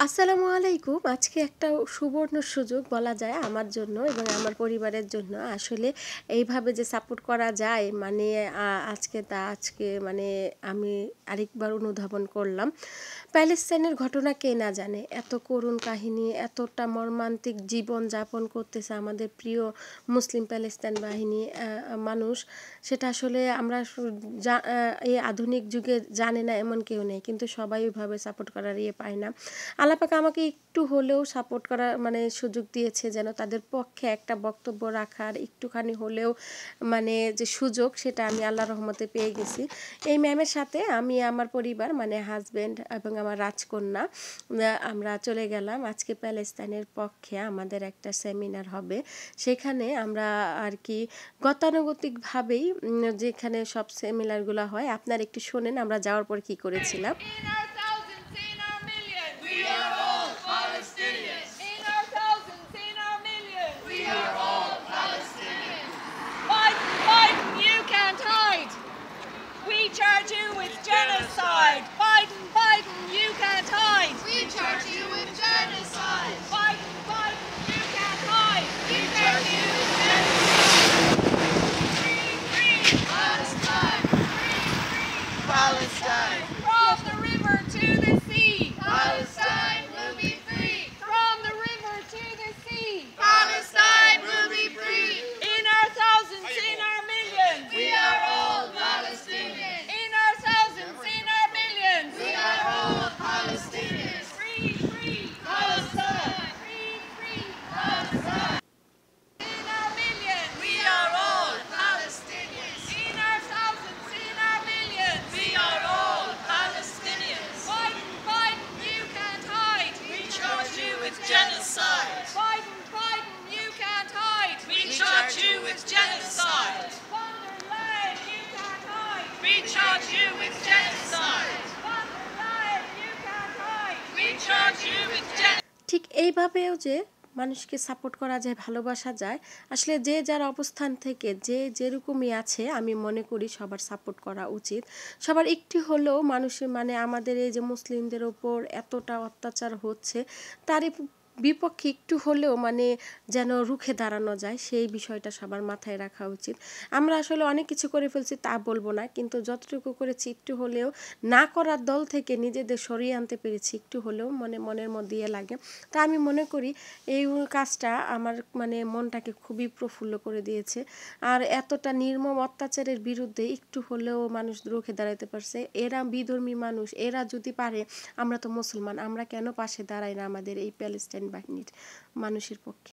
আসসালামু আলাইকুম। আজকে একটা সুবর্ণ সুযোগ বলা যায় আমার জন্য এবং আমার পরিবারের জন্য। আসলে এইভাবে যে সাপোর্ট করা যায় মানে আজকে মানে আমি আরেকবার অনুধাবন করলাম। প্যালেস্টাইনের ঘটনা কে না জানে? এত করুণ কাহিনী, এতটা মর্মান্তিক জীবন যাপন করতেছে আমাদের প্রিয় মুসলিম প্যালেস্টাইন বাহিনী মানুষ। সেটা আসলে আমরা এই আধুনিক যুগে জানে না এমন কেউ নেই। কিন্তু সবাই ওইভাবে সাপোর্ট করার পায় না। আল্লাহ পাক আমাকে একটু হলেও সাপোর্ট করার মানে সুযোগ দিয়েছে যেন তাদের পক্ষে একটা বক্তব্য রাখার একটুখানি হলেও মানে যে সুযোগ সেটা আমি আল্লাহর রহমতে পেয়ে গেছি। এই ম্যামের সাথে আমি আমার পরিবার মানে হাজব্যান্ড এবং আমার রাজকন্যা আমরা চলে গেলাম আজকে প্যালেস্তাইনের পক্ষে আমাদের একটা সেমিনার হবে। সেখানে আমরা আর কি গতানুগতিকভাবেই যেখানে সব সেমিনারগুলো হয় আপনারা একটু শোনেন আমরা যাওয়ার পর কি করেছিলাম। Charge you with genocide. Biden, Biden, you can't hide. We charge you with genocide. Biden, Biden, you can't hide. We charge you with genocide. Free, free, Palestine. Free, free, Palestine. From the river to the sea, Palestine will be free. From the river to the sea, Palestine will be free. In our thousands, in our millions, we are all Palestinians. Genocide. Biden, Biden, you can't hide. We charge you with genocide. Von der Leyen, you can't hide. We charge you with genocide. Von der Leyen, you can't hide. We charge you with genocide. ঠিক এইভাবেও যে মানুষকে support করা যায়, ভালোবাসা যায়। আসলে যে যার অবস্থান থেকে যে যেরকমই আছে আমি মনে করি সবার সাপোর্ট করা উচিত। সবার একটু হলেও মানুষের মানে আমাদের এই যে মুসলিমদের ওপর এতটা অত্যাচার হচ্ছে তারই বিপক্ষে একটু হলেও মানে যেন রুখে দাঁড়ানো যায় সেই বিষয়টা সবার মাথায় রাখা উচিত। আমরা আসলে অনেক কিছু করে ফেলছি তা বলবো না, কিন্তু যতটুকু করেছি একটু হলেও না করার দল থেকে নিজেদের সরিয়ে আনতে পেরেছি একটু হলেও মনের মধ্যে লাগে। তা আমি মনে করি এই কাজটা আমার মানে মনটাকে খুবই প্রফুল্ল করে দিয়েছে। আর এতটা নির্মম অত্যাচারের বিরুদ্ধে একটু হলেও মানুষ রুখে দাঁড়াতে পারছে। এরা বিধর্মী মানুষ, এরা যদি পারে আমরা তো মুসলমান, আমরা কেন পাশে দাঁড়াই না আমাদের এই প্যালেস্টাইন বাহিনীর মানুষের পক্ষে?